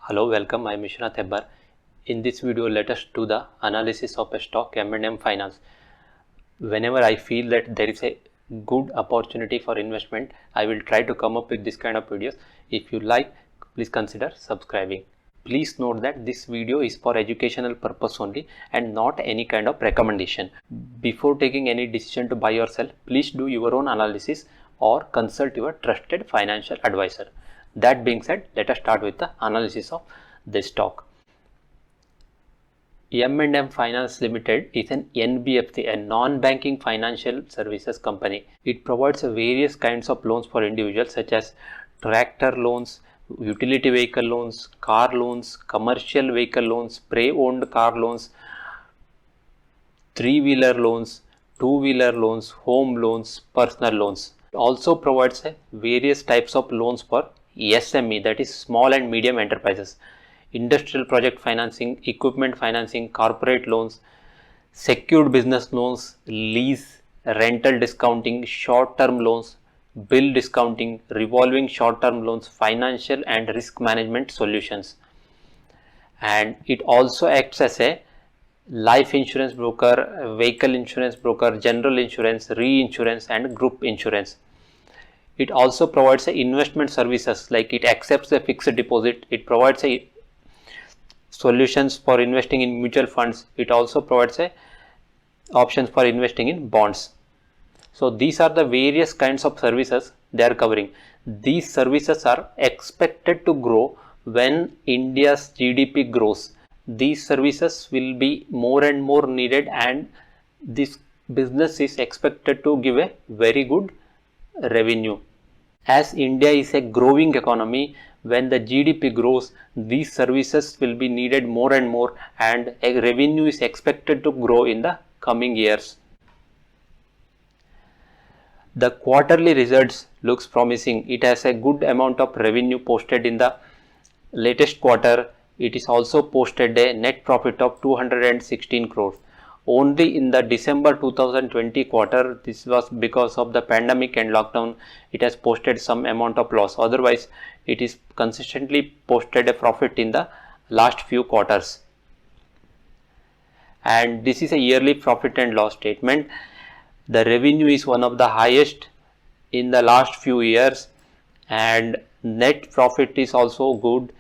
Hello, welcome. I am Vishwanath Hebbar. In this video, let us do the analysis of a stock M&M Finance. Whenever I feel that there is a good opportunity for investment, I will try to come up with this kind of videos. If you like, please consider subscribing. Please note that this video is for educational purpose only and not any kind of recommendation. Before taking any decision to buy or sell, please do your own analysis or consult your trusted financial advisor. That being said, let us start with the analysis of this stock. M&M Finance Limited is an NBFC, a non-banking financial services company. It provides various kinds of loans for individuals such as tractor loans, utility vehicle loans, car loans, commercial vehicle loans, pre-owned car loans, three-wheeler loans, two-wheeler loans, home loans, personal loans. It also provides various types of loans for SME, that is small and medium enterprises, industrial project financing, equipment financing, corporate loans, secured business loans, lease, rental discounting, short-term loans, bill discounting, revolving short-term loans, financial and risk management solutions. And it also acts as a life insurance broker, vehicle insurance broker, general insurance, reinsurance and group insurance. It also provides investment services, like it accepts a fixed deposit. It provides solutions for investing in mutual funds. It also provides options for investing in bonds. So these are the various kinds of services they are covering. These services are expected to grow when India's GDP grows. These services will be more and more needed, and this business is expected to give a very good revenue. As India is a growing economy, when the GDP grows, these services will be needed more and more, and a revenue is expected to grow in the coming years. The quarterly results looks promising. It has a good amount of revenue posted in the latest quarter. It is also posted a net profit of 216 crores. Only in the December 2020 quarter, this was because of the pandemic and lockdown, it has posted some amount of loss. Otherwise, it is consistently posted a profit in the last few quarters. And this is a yearly profit and loss statement. The revenue is one of the highest in the last few years, and net profit is also good,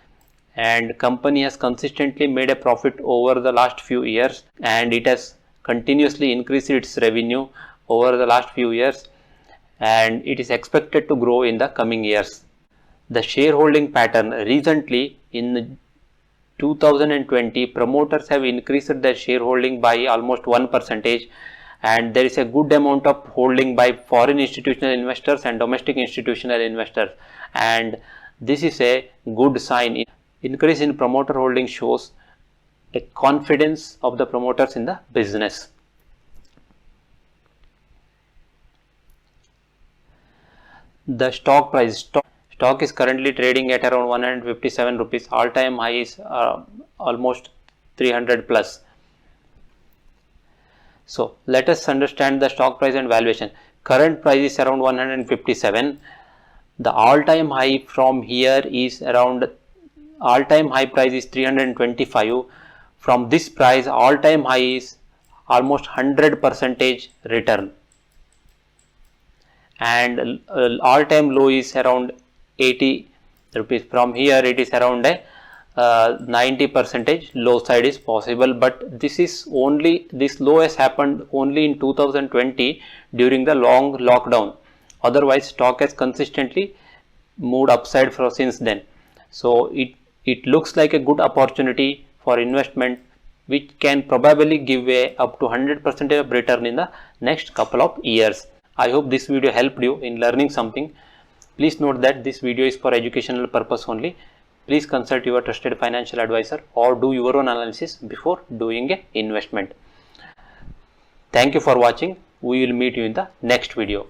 and company has consistently made a profit over the last few years, and it has continuously increased its revenue over the last few years, and it is expected to grow in the coming years. The shareholding pattern: recently in 2020, promoters have increased their shareholding by almost 1%, and there is a good amount of holding by foreign institutional investors and domestic institutional investors, and this is a good sign. Increase in promoter holding shows a confidence of the promoters in the business. The stock price. Stock is currently trading at around 157 rupees. All time high is almost 300 plus. So let us understand the stock price and valuation. Current price is around 157. The all time high from here is around, all time high price is 325. From this price, all time high is almost 100% return, and all time low is around 80 rupees. From here it is around a 90% low side is possible, but this low has happened only in 2020 during the long lockdown. Otherwise, stock has consistently moved upside since then. So it looks like a good opportunity for investment, which can probably give up to 100% of return in the next couple of years. I hope this video helped you in learning something. Please note that this video is for educational purpose only. Please consult your trusted financial advisor or do your own analysis before doing an investment. Thank you for watching. We will meet you in the next video.